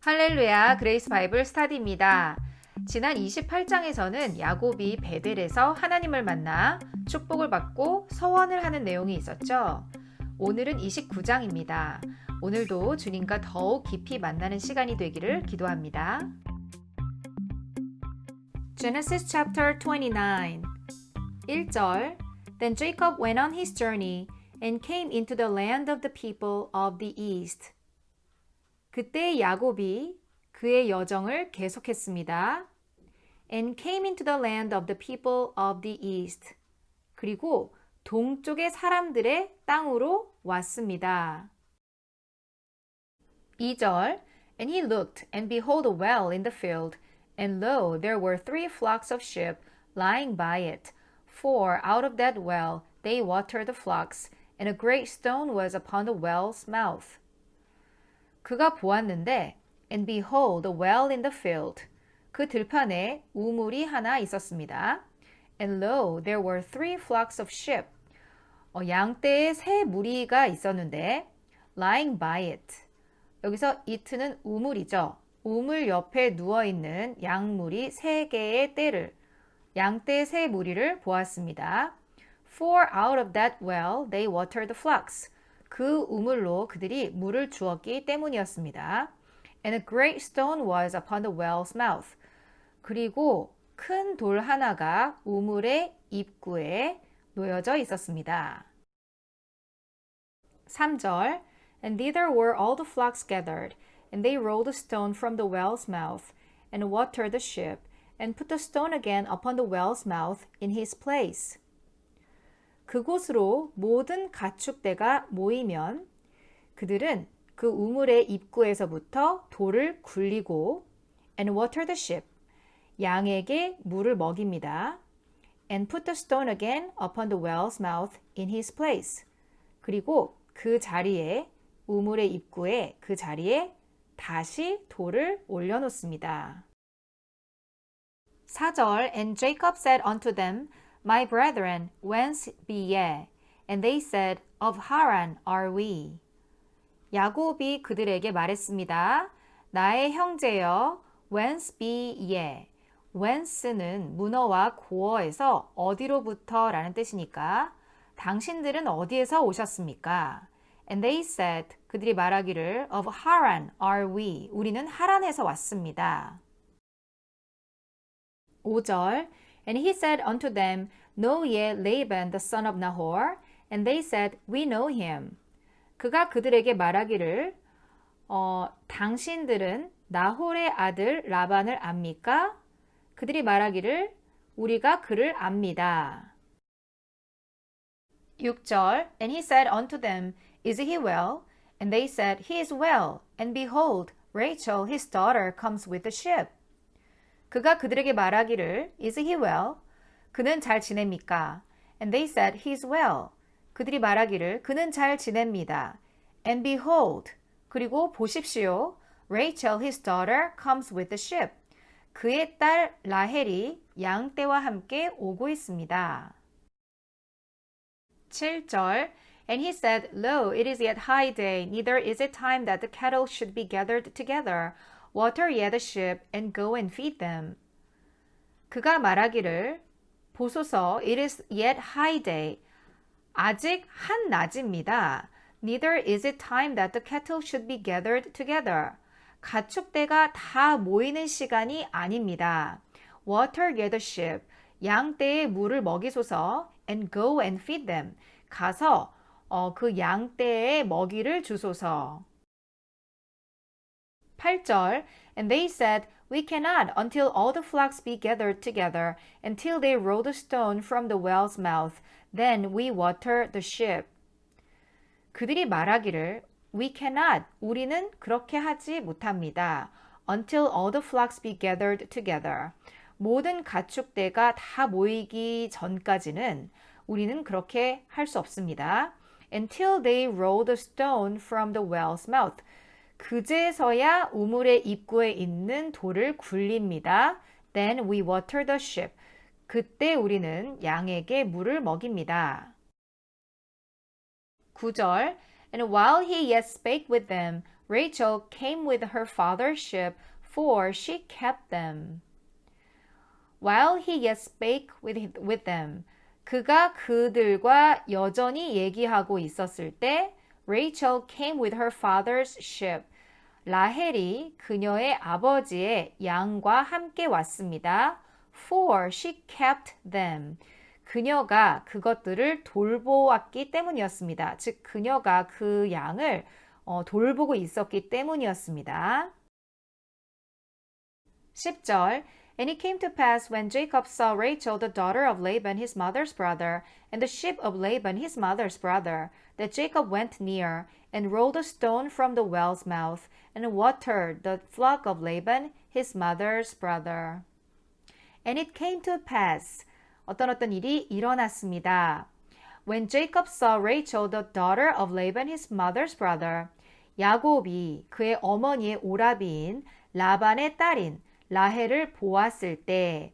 할렐루야, 그레이스 바이블 스타디입니다. 지난 28장에서는 야곱이 벳엘에서 하나님을 만나 축복을 받고 서원을 하는 내용이 있었죠. 오늘은 29장입니다. 오늘도 주님과 더욱 깊이 만나는 시간이 되기를 기도합니다. Genesis chapter 29 1절 Then Jacob went on his journey and came into the land of the people of the east. 그때 야곱이 그의 여정을 계속했습니다. And came into the land of the people of the east. 그리고 동쪽의 사람들의 땅으로 왔습니다. 2절 And he looked, and behold a well in the field, and lo, there were 3 flocks of sheep lying by it. For out of that well they watered the flocks, and a great stone was upon the well's mouth. 그가 보았는데, and behold, a well in the field. 그 들판에 우물이 하나 있었습니다. And lo, there were 3 flocks of sheep. 양떼의 3 무리가 있었는데, lying by it. 여기서 it는 우물이죠. 우물 옆에 누워있는 양무리 3개의 떼를, 양떼의 3 무리를 보았습니다. For out of that well they watered the flocks. 그 우물로 그들이 물을 주었기 때문이었습니다. And a great stone was upon the well's mouth. 그리고 큰 돌 하나가 우물의 입구에 놓여져 있었습니다. 3절 And thither were all the flocks gathered, and they rolled a stone from the well's mouth, and watered the sheep, and put the stone again upon the well's mouth in his place. 그곳으로 모든 가축대가 모이면 그들은 그 우물의 입구에서부터 돌을 굴리고 and water the sheep, 양에게 물을 먹입니다. and put the stone again upon the well's mouth in his place. 그리고 그 자리에 우물의 입구에 그 자리에 다시 돌을 올려놓습니다. 4절 And Jacob said unto them, My brethren, whence be ye? And they said, Of Haran are we. 야곱이 그들에게 말했습니다. 나의 형제여, whence be ye? whence는 문어와 고어에서 어디로부터 라는 뜻이니까 당신들은 어디에서 오셨습니까? And they said, 그들이 말하기를 Of Haran are we. 우리는 하란에서 왔습니다. 5절 And he said unto them, Know ye Laban the son of Nahor? And they said, We know him. 그가 그들에게 말하기를 당신들은 나홀의 아들 라반을 압니까? 그들이 말하기를 우리가 그를 압니다. 6절 And he said unto them, Is he well? And they said, He is well. And behold, Rachel his daughter comes with the sheep. 그가 그들에게 말하기를 Is he well? 그는 잘 지냅니까? And they said, He is well. 그들이 말하기를 그는 잘 지냅니다. And behold, 그리고 보십시오. Rachel his daughter comes with the sheep. 그의 딸 라헬이 양떼와 함께 오고 있습니다. 7절 And he said, Lo, it is yet high day, neither is it time that the cattle should be gathered together. Water ye the sheep, and go and feed them. 그가 말하기를 보소서, it is yet high day. 아직 한낮입니다. Neither is it time that the cattle should be gathered together. 가축대가 다 모이는 시간이 아닙니다. Water ye the sheep. 양떼에 물을 먹이소서. And go and feed them. 가서 그 양떼에 먹이를 주소서. 8절 And they said, We cannot until all the flocks be gathered together, until they roll the stone from the well's mouth. Then we water the sheep. 그들이 말하기를 We cannot, 우리는 그렇게 하지 못합니다. Until all the flocks be gathered together. 모든 가축대가 다 모이기 전까지는 우리는 그렇게 할 수 없습니다. Until they roll the stone from the well's mouth. 그제서야 우물의 입구에 있는 돌을 굴립니다. Then we water the sheep. 그때 우리는 양에게 물을 먹입니다. 9절 And while he yet spake with them, Rachel came with her father's sheep, for she kept them. While he yet spake with them, 그가 그들과 여전히 얘기하고 있었을 때 Rachel came with her father's sheep. 라헬이 그녀의 아버지의 양과 함께 왔습니다. For she kept them. 그녀가 그것들을 돌보았기 때문이었습니다. 즉 그녀가 그 양을 돌보고 있었기 때문이었습니다. 10절 And it came to pass when Jacob saw Rachel the daughter of Laban his mother's brother and the sheep of Laban his mother's brother that Jacob went near and rolled a stone from the well's mouth and watered the flock of Laban his mother's brother. And it came to pass 어떤 일이 일어났습니다. When Jacob saw Rachel the daughter of Laban his mother's brother 야곱이 그의 어머니의 오라비인 라반의 딸인 라헬을 보았을 때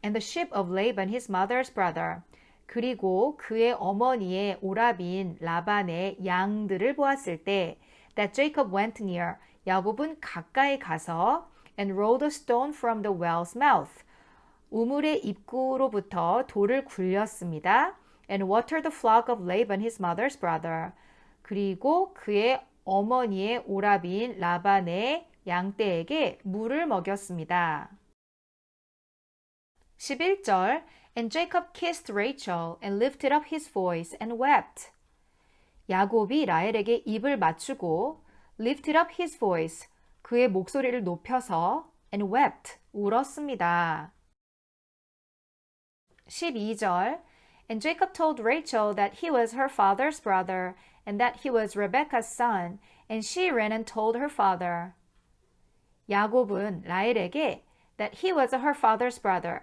and the sheep of Laban his mother's brother 그리고 그의 어머니의 오라비인 라반의 양들을 보았을 때 that Jacob went near 야곱은 가까이 가서 and rolled a stone from the well's mouth 우물의 입구로부터 돌을 굴렸습니다. and watered the flock of Laban his mother's brother 그리고 그의 어머니의 오라비인 라반의 양떼에게 물을 먹였습니다. 11절 And Jacob kissed Rachel and lifted up his voice and wept. 야곱이 라헬에게 입을 맞추고 lifted up his voice 그의 목소리를 높여서 and wept 울었습니다. 12절 And Jacob told Rachel that he was her father's brother and that he was Rebekah's son and she ran and told her father. 야곱은 라헬에게 that he was her father's brother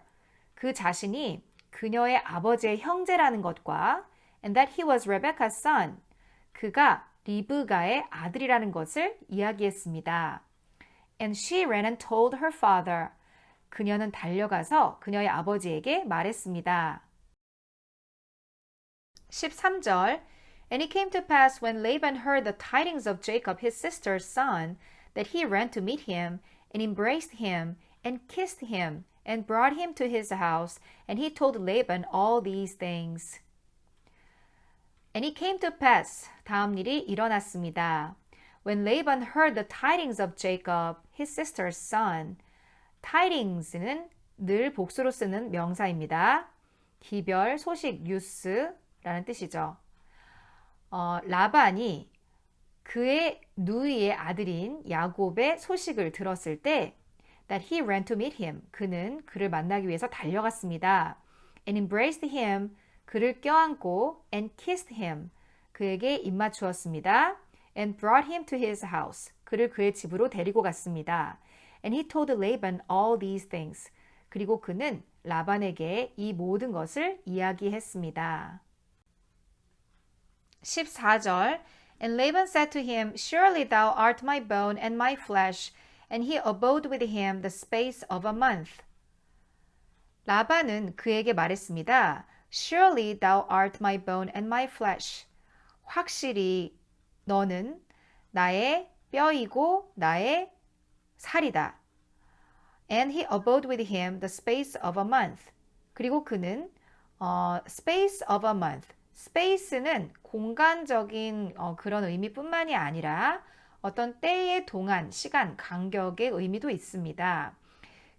그 자신이 그녀의 아버지의 형제라는 것과 and that he was Rebekah's son 그가 리브가의 아들이라는 것을 이야기했습니다. And she ran and told her father 그녀는 달려가서 그녀의 아버지에게 말했습니다. 13절 And it came to pass when Laban heard the tidings of Jacob his sister's son that he ran to meet him and embraced him and kissed him and brought him to his house and he told Laban all these things. And it came to pass 다음 일이 일어났습니다. When Laban heard the tidings of Jacob his sister's son tidings는 늘 복수로 쓰는 명사입니다. 기별, 소식, 뉴스라는 뜻이죠. 라반이 그의 누이의 아들인 야곱의 소식을 들었을 때 that he ran to meet him. 그는 그를 만나기 위해서 달려갔습니다. and embraced him. 그를 껴안고 and kissed him. 그에게 입맞추었습니다. and brought him to his house. 그를 그의 집으로 데리고 갔습니다. and he told Laban all these things. 그리고 그는 라반에게 이 모든 것을 이야기했습니다. 14절 And Laban said to him, Surely thou art my bone and my flesh. And he abode with him the space of a month. 라반은 그에게 말했습니다. Surely thou art my bone and my flesh. 확실히 너는 나의 뼈이고 나의 살이다. And he abode with him the space of a month. 그리고 그는 space of a month. space는 공간적인 그런 의미뿐만이 아니라 어떤 때의 동안, 시간, 간격의 의미도 있습니다.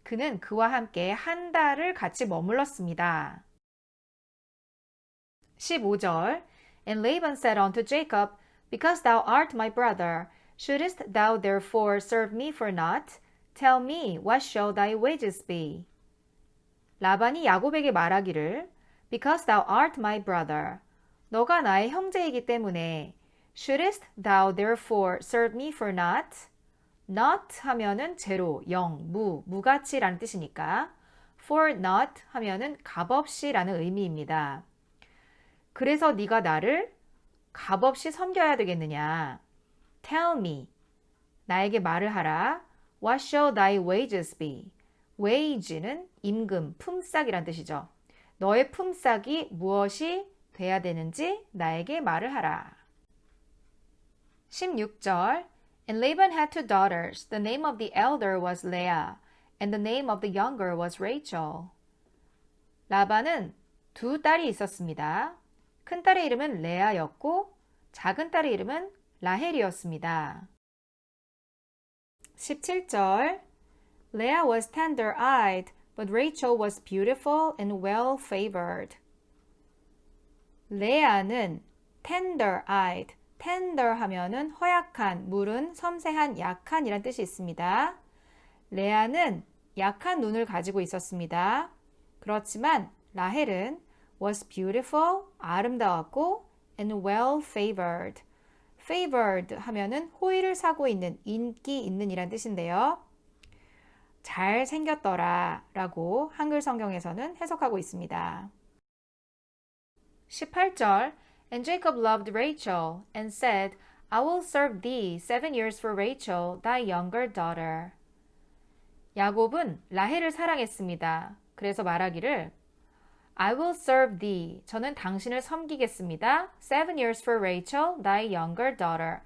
그는 그와 함께 한 달을 같이 머물렀습니다. 15절 And Laban said unto Jacob, Because thou art my brother, shouldest thou therefore serve me for naught? Tell me, what shall thy wages be? 라반이 야곱에게 말하기를 Because thou art my brother, 너가 나의 형제이기 때문에 Shouldest thou therefore serve me for naught? Not 하면은 제로, 영, 무가치라는 뜻이니까 for naught 하면은 값없이라는 의미입니다. 그래서 네가 나를 값없이 섬겨야 되겠느냐? Tell me, 나에게 말을 하라. What shall thy wages be? wage는 임금, 품삯이란 뜻이죠. 너의 품삯이 무엇이 돼야 되는지 나에게 말을 하라. 16절 And Laban had two daughters. The name of the elder was Leah, and the name of the younger was Rachel. 라반은 두 딸이 있었습니다. 큰 딸의 이름은 레아였고 작은 딸의 이름은 라헬이었습니다. 17절 Leah was tender-eyed, but Rachel was beautiful and well-favored. 레아는 tender-eyed, tender 하면은 허약한, 물은 섬세한, 약한 이란 뜻이 있습니다. 레아는 약한 눈을 가지고 있었습니다. 그렇지만 라헬은 was beautiful, 아름다웠고 and well-favored. favored 하면은 호의를 사고 있는, 인기 있는 이란 뜻인데요. 잘 생겼더라 라고 한글 성경에서는 해석하고 있습니다. 18절 And Jacob loved Rachel and said, I will serve thee 7 years for Rachel, thy younger daughter. 야곱은 라헬을 사랑했습니다. 그래서 말하기를 I will serve thee. 저는 당신을 섬기겠습니다. 7 years for Rachel, thy younger daughter.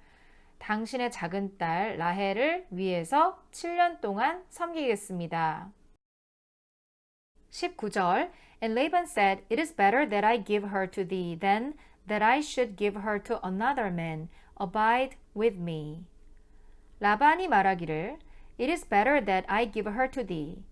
당신의 작은 딸 라헬을 위해서 7년 동안 섬기겠습니다. 19절 And Laban said, It is better that I give her to thee than that I should give her to another man. Abide with me. 라반이 말하기를 It is better that I give her to thee.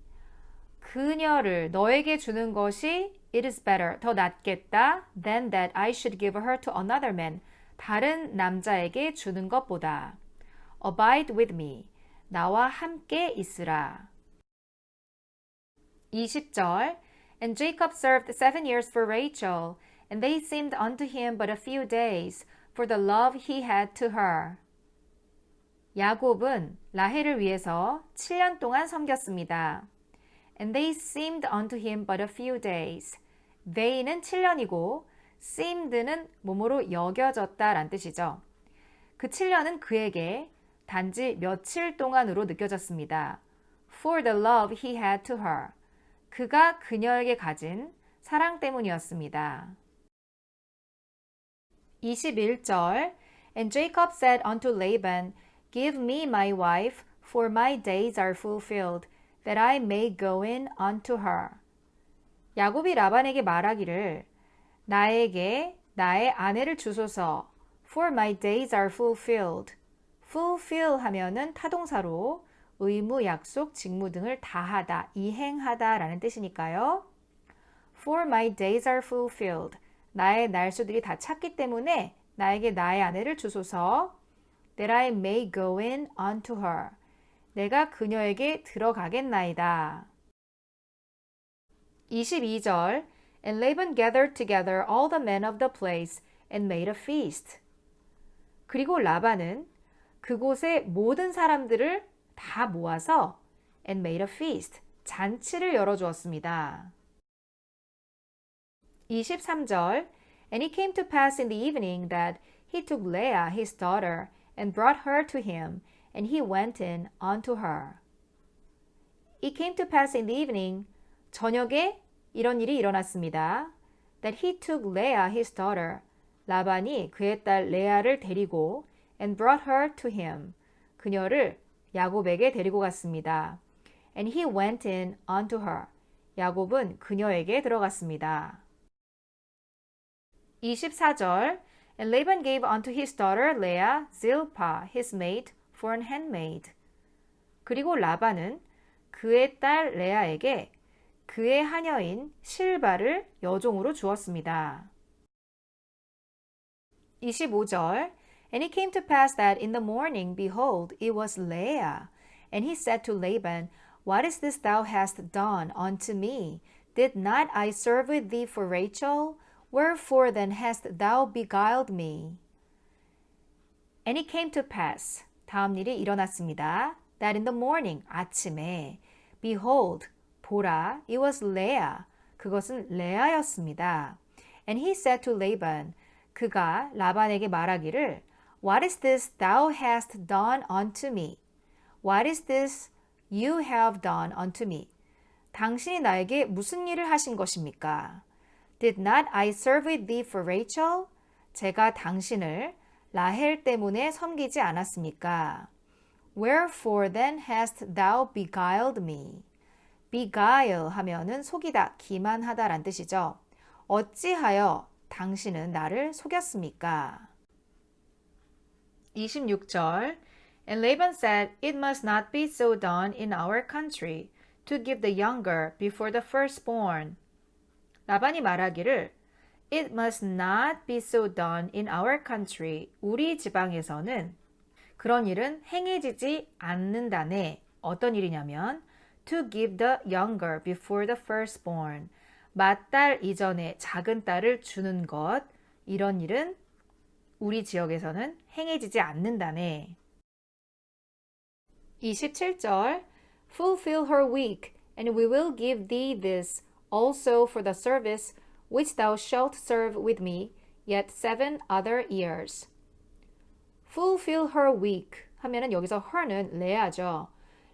그녀를 너에게 주는 것이 It is better, 더 낫겠다 than that I should give her to another man. 다른 남자에게 주는 것보다. Abide with me. 나와 함께 있으라. 20절 And Jacob served 7 years for Rachel, and they seemed unto him but a few days, for the love he had to her. 야곱은 라헬을 위해서 7년 동안 섬겼습니다. And they seemed unto him but a few days. they는 7년이고 seemed는 몸으로 여겨졌다란 뜻이죠. 그 7년은 그에게 단지 며칠 동안으로 느껴졌습니다. For the love he had to her. 그가 그녀에게 가진 사랑 때문이었습니다. 21절 And Jacob said unto Laban, Give me my wife, for my days are fulfilled, that I may go in unto her. 야곱이 라반에게 말하기를 나에게 나의 아내를 주소서. For my days are fulfilled. fulfill 하면은 타동사로 의무, 약속, 직무 등을 다하다, 이행하다 라는 뜻이니까요. For my days are fulfilled. 나의 날수들이 다 찼기 때문에 나에게 나의 아내를 주소서. That I may go in unto her. 내가 그녀에게 들어가겠나이다. 22절 And Laban gathered together all the men of the place and made a feast. 그리고 라반은 그곳의 모든 사람들을 다 모아서 and made a feast, 잔치를 열어주었습니다. 23절 And it came to pass in the evening that he took Leah his daughter and brought her to him, and he went in unto her. It came to pass in the evening, 저녁에 이런 일이 일어났습니다. That he took Leah his daughter, 라반이 그의 딸 레아를 데리고 and brought her to him, 그녀를 야곱에게 데리고 갔습니다. And he went in unto her, 야곱은 그녀에게 들어갔습니다. 24절 And Laban gave unto his daughter Leah Zilpah, his maid, for an handmaid. 그리고 라반은 그의 딸 레아에게 그의 하녀인 실바를 여종으로 주었습니다. 25절 And it came to pass that in the morning, behold, it was Leah. And he said to Laban, What is this thou hast done unto me? Did not I serve with thee for Rachel? Wherefore then hast thou beguiled me? And it came to pass, 다음 일이 일어났습니다. That in the morning, 아침에, behold, 보라, it was Leah. 그것은 레아였습니다. And he said to Laban, 그가 라반에게 말하기를, What is this thou hast done unto me? What is this you have done unto me? 당신이 나에게 무슨 일을 하신 것입니까? Did not I serve with thee for Rachel? 제가 당신을 라헬 때문에 섬기지 않았습니까? Wherefore then hast thou beguiled me? beguile 하면은 속이다, 기만하다 란 뜻이죠. 어찌하여 당신은 나를 속였습니까? 26절 And Laban said, It must not be so done in our country, to give the younger before the firstborn. 라반이 말하기를 It must not be so done in our country. 우리 지방에서는 그런 일은 행해지지 않는다네. 어떤 일이냐면 To give the younger before the firstborn. 맏딸 이전에 작은 딸을 주는 것. 이런 일은 우리 지역에서는 행해지지 않는다네. 27절 Fulfill her week, and we will give thee this also for the service which thou shalt serve with me yet 7 other years. Fulfill her week 하면은 여기서 her는 레아죠.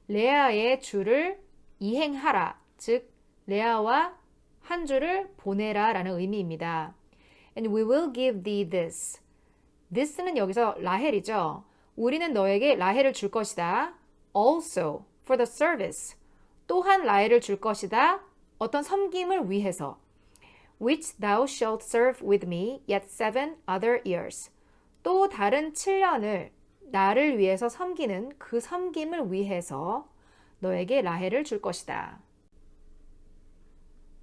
레아의 주를 이행하라, 즉 레아와 한 주를 보내라 라는 의미입니다. And we will give thee this. this는 여기서 라헬이죠. 우리는 너에게 라헬을 줄 것이다. Also for the service. 또한 라헬을 줄 것이다. 어떤 섬김을 위해서. which thou shalt serve with me yet 7 other years. 또 다른 7년을 나를 위해서 섬기는 그 섬김을 위해서 너에게 라헬을 줄 것이다.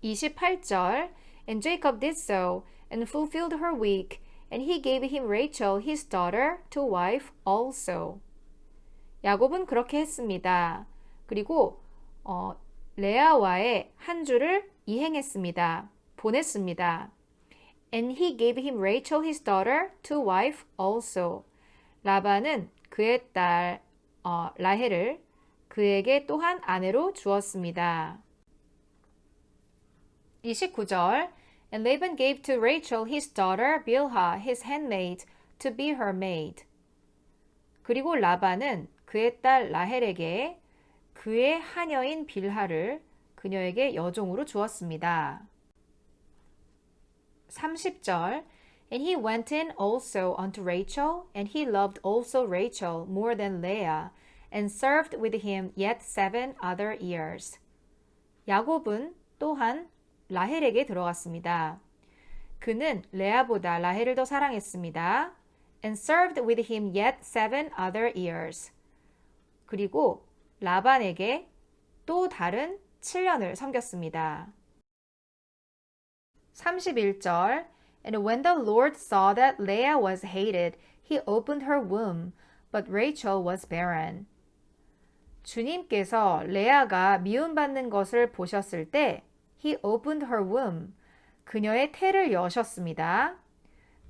28절 And Jacob did so and fulfilled her week, and he gave him Rachel his daughter to wife also. 야곱은 그렇게 했습니다. 그리고 레아와의 한 주를 이행했습니다. 보냈습니다. And he gave him Rachel his daughter to wife also. 라반은 그의 딸 라헬을 그에게 또한 아내로 주었습니다. 29절 And Laban gave to Rachel his daughter Bilhah his handmaid to be her maid. 그리고 라반은 그의 딸 라헬에게 그의 하녀인 빌하를 그녀에게 여종으로 주었습니다. 30절 And he went in also unto Rachel, and he loved also Rachel more than Leah, and served with him yet 7 other years. 야곱은 또한 라헬에게 들어갔습니다. 그는 레아보다 라헬을 더 사랑했습니다. And served with him yet 7 other years. 그리고 라반에게 또 다른 7년을 섬겼습니다. 31절 And when the Lord saw that Leah was hated, he opened her womb, but Rachel was barren. 주님께서 레아가 미움받는 것을 보셨을 때 He opened her womb. 그녀의 태를 여셨습니다.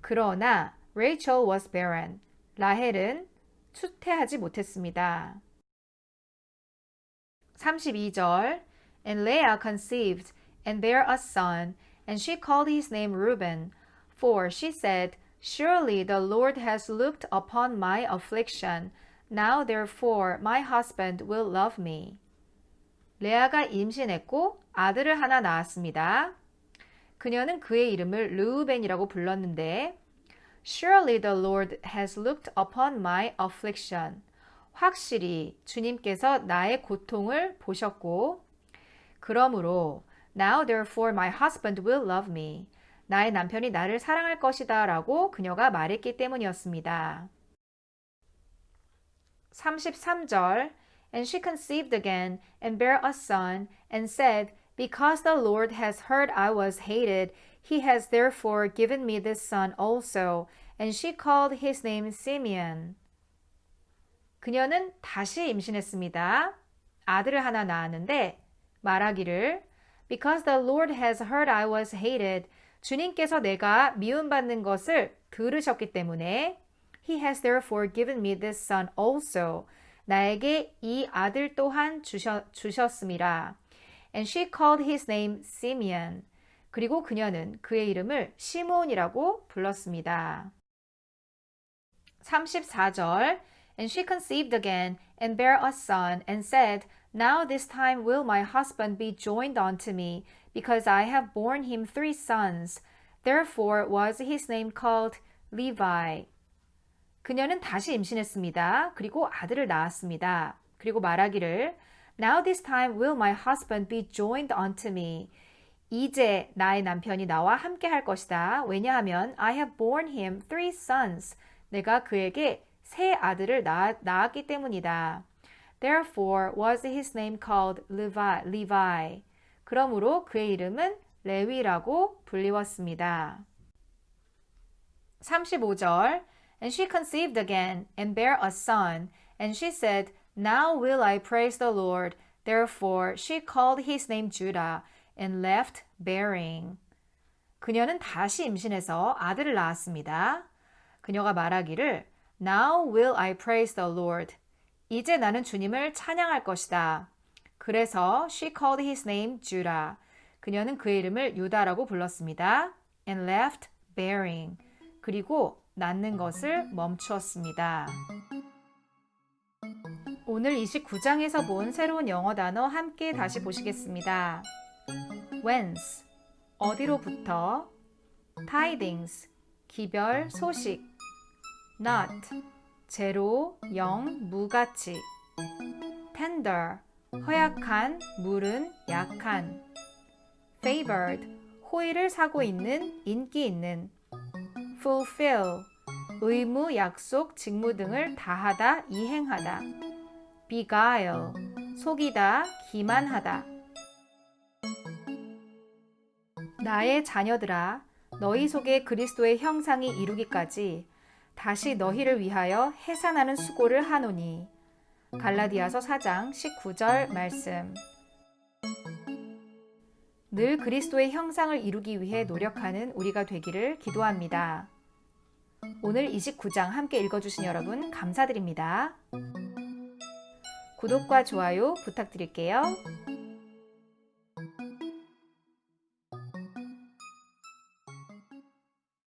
그러나 Rachel was barren. 라헬은 추태하지 못했습니다. 32절 And Leah conceived and bare a son, and she called his name Reuben, for she said, Surely the Lord has looked upon my affliction. Now therefore my husband will love me. 레아가 임신했고 아들을 하나 낳았습니다. 그녀는 그의 이름을 르우벤이라고 불렀는데 Surely the Lord has looked upon my affliction. 확실히 주님께서 나의 고통을 보셨고 그러므로 Now therefore my husband will love me. 나의 남편이 나를 사랑할 것이다 라고 그녀가 말했기 때문이었습니다. 33절 And she conceived again and bare a son and said, Because the Lord has heard I was hated, he has therefore given me this son also. And she called his name Simeon. 그녀는 다시 임신했습니다. 아들을 하나 낳았는데 말하기를 Because the Lord has heard I was hated. 주님께서 내가 미움받는 것을 들으셨기 때문에 He has therefore given me this son also. 나에게 이 아들 또한 주셨음이라. And she called his name Simeon. 그리고 그녀는 그의 이름을 시몬이라고 불렀습니다. 34절 And she conceived again and bare a son and said, Now this time will my husband be joined unto me, because I have borne him 3 sons. Therefore was his name called Levi. 그녀는 다시 임신했습니다. 그리고 아들을 낳았습니다. 그리고 말하기를 Now this time will my husband be joined unto me. 이제 나의 남편이 나와 함께 할 것이다. 왜냐하면 I have borne him 3 sons. 내가 그에게 3 아들을 낳았기 때문이다. Therefore was his name called Levi. 그러므로 그의 이름은 레위라고 불리웠습니다. 35절 And she conceived again and bare a son. And she said, Now will I praise the Lord. Therefore she called his name Judah and left bearing. 그녀는 다시 임신해서 아들을 낳았습니다. 그녀가 말하기를 Now will I praise the Lord. 이제 나는 주님을 찬양할 것이다. 그래서 she called his name Judah. 그녀는 그의 이름을 유다라고 불렀습니다. And left bearing. 그리고 낳는 것을 멈추었습니다. 오늘 29장에서 본 새로운 영어 단어 함께 다시 보시겠습니다. whence, 어디로부터, tidings, 기별, 소식, not, 제로, 영, 무가치, tender, 허약한, 물은, 약한, favored, 호의를 사고 있는, 인기 있는, fulfill, 의무, 약속, 직무 등을 다하다, 이행하다, beguile, 속이다, 기만하다. 나의 자녀들아, 너희 속에 그리스도의 형상이 이루기까지 다시 너희를 위하여 해산하는 수고를 하노니. 갈라디아서 4장 19절 말씀. 늘 그리스도의 형상을 이루기 위해 노력하는 우리가 되기를 기도합니다. 오늘 29장 함께 읽어주신 여러분 감사드립니다. 구독과 좋아요 부탁드릴게요.